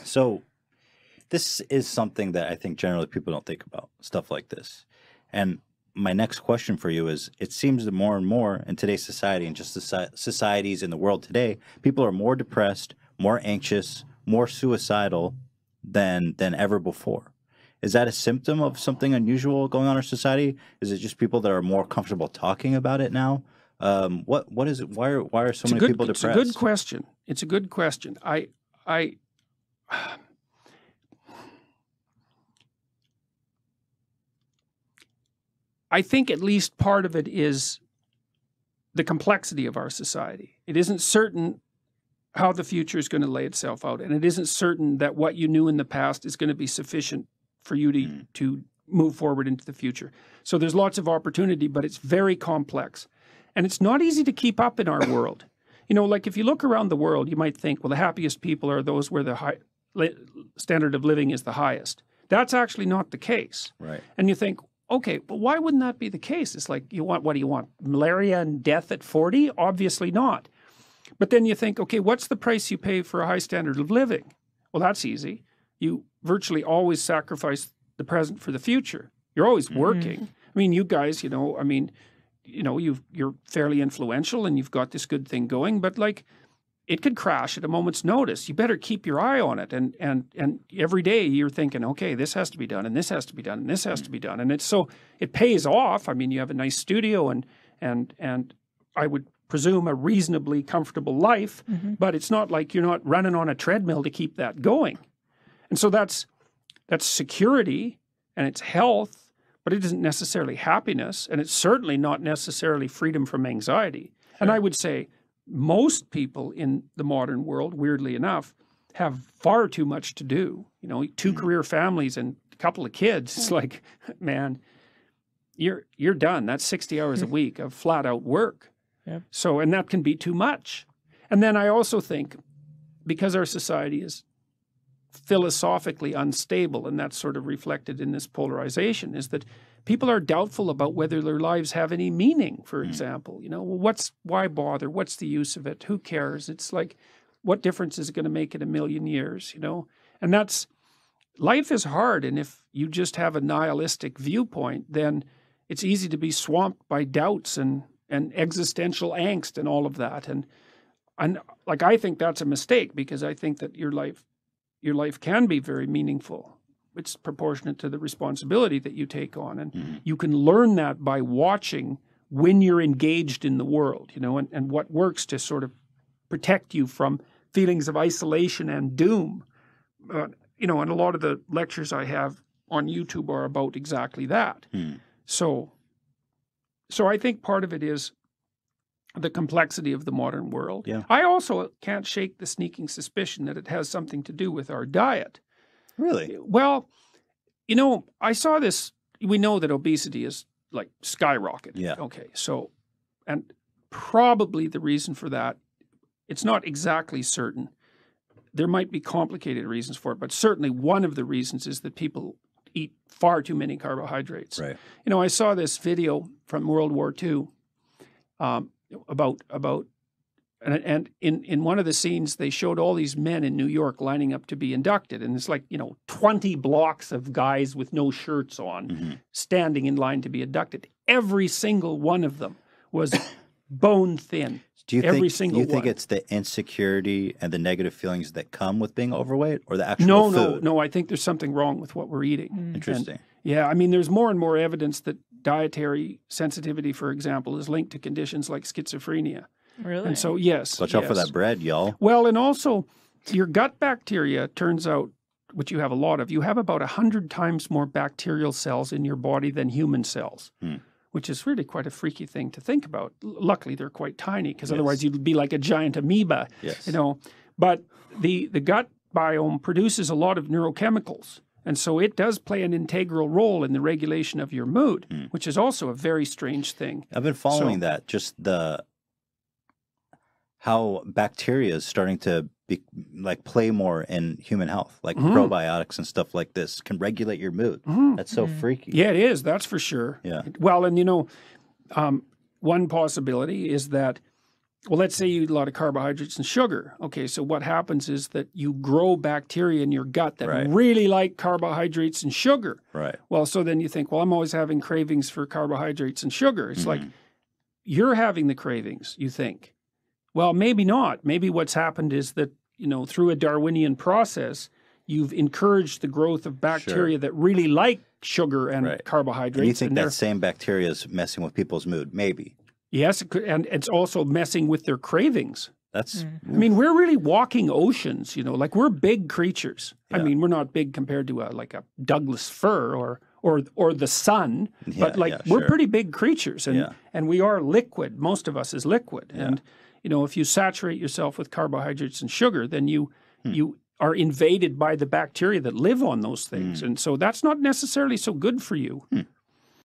So this is something that I think generally people don't think about, stuff like this. And my next question for you is, it seems that more and more in today's society and just the societies in the world today, people are more depressed, more anxious, more suicidal than ever before. Is that a symptom of something unusual going on in our society? Is it just people that are more comfortable talking about it now? What is it? Why are so many people depressed? It's a good question. It's a good question. I think at least part of it is the complexity of our society. It isn't certain how the future is going to lay itself out, and it isn't certain that what you knew in the past is going to be sufficient for you to move forward into the future. So there's lots of opportunity, but it's very complex. And it's not easy to keep up in our world. You know, like if you look around the world, you might think, well, the happiest people are those where the standard of living is the highest. That's actually not the case. Right. And you think, okay, but why wouldn't that be the case? It's like, what do you want? Malaria and death at 40? Obviously not. But then you think, okay, what's the price you pay for a high standard of living? Well, that's easy. You virtually always sacrifice the present for the future. You're always working. I mean, you guys, you're fairly influential and you've got this good thing going, but like it could crash at a moment's notice. You better keep your eye on it. And every day you're thinking, okay, this has to be done and this has to be done and this has to be done. And it pays off. I mean, you have a nice studio and I would presume a reasonably comfortable life, but it's not like you're not running on a treadmill to keep that going. And so that's security and it's health, but it isn't necessarily happiness, and it's certainly not necessarily freedom from anxiety. Sure. And I would say most people in the modern world, weirdly enough, have far too much to do. You know, 2 career families and a couple of kids. It's like, man, you're done. That's 60 hours a week of flat out work. Yep. So, and that can be too much. And then I also think, because our society is philosophically unstable, and that's sort of reflected in this polarization, is that people are doubtful about whether their lives have any meaning, for example. You know, well, why bother? What's the use of it? Who cares? It's like, what difference is it going to make in a million years, you know? And life is hard, and if you just have a nihilistic viewpoint, then it's easy to be swamped by doubts and existential angst and all of that. And like, I think that's a mistake, because I think that your life can be very meaningful. It's proportionate to the responsibility that you take on. And you can learn that by watching when you're engaged in the world, you know, and what works to sort of protect you from feelings of isolation and doom. You know, and a lot of the lectures I have on YouTube are about exactly that. So I think part of it is the complexity of the modern world. Yeah. I also can't shake the sneaking suspicion that it has something to do with our diet. Really? Well, you know, I saw this. We know that obesity is like skyrocketed. Yeah. Okay. So, and probably the reason for that, it's not exactly certain. There might be complicated reasons for it, but certainly one of the reasons is that people eat far too many carbohydrates. Right. You know, I saw this video from World War II about and in one of the scenes they showed all these men in New York lining up to be inducted, and it's like, you know, 20 blocks of guys with no shirts on standing in line to be inducted. Every single one of them was bone thin. Do you think it's the insecurity and the negative feelings that come with being overweight, or the actual food? No. I think there's something wrong with what we're eating. Interesting. And, yeah, I mean, there's more and more evidence that dietary sensitivity, for example, is linked to conditions like schizophrenia. Really? And so, yes. Watch out for that bread, y'all. Well, and also, your gut bacteria, turns out, which you have a lot of, you have about 100 times more bacterial cells in your body than human cells. Which is really quite a freaky thing to think about. Luckily, they're quite tiny, because otherwise you'd be like a giant amoeba, you know. But the gut biome produces a lot of neurochemicals, and so it does play an integral role in the regulation of your mood, which is also a very strange thing. I've been following that, just how bacteria is starting to play more in human health, like probiotics and stuff like this can regulate your mood. That's so freaky. Yeah, it is. That's for sure. Yeah. Well, and you know, one possibility is that Well, let's say you eat a lot of carbohydrates and sugar. Okay, so what happens is that you grow bacteria in your gut that really like carbohydrates and sugar. Right. Well, so then you think, well, I'm always having cravings for carbohydrates and sugar. It's like you're having the cravings, you think. Well, maybe not. Maybe what's happened is that, you know, through a Darwinian process, you've encouraged the growth of bacteria that really like sugar and carbohydrates. And you think that same bacteria is messing with people's mood? Maybe. Yes, it could, and it's also messing with their cravings. That's. I mean, we're really walking oceans, you know, like we're big creatures. Yeah. I mean, we're not big compared to like a Douglas fir or the sun, but like we're pretty big creatures, and we are liquid. Most of us is liquid, and you know, if you saturate yourself with carbohydrates and sugar, then you are invaded by the bacteria that live on those things, and so that's not necessarily so good for you.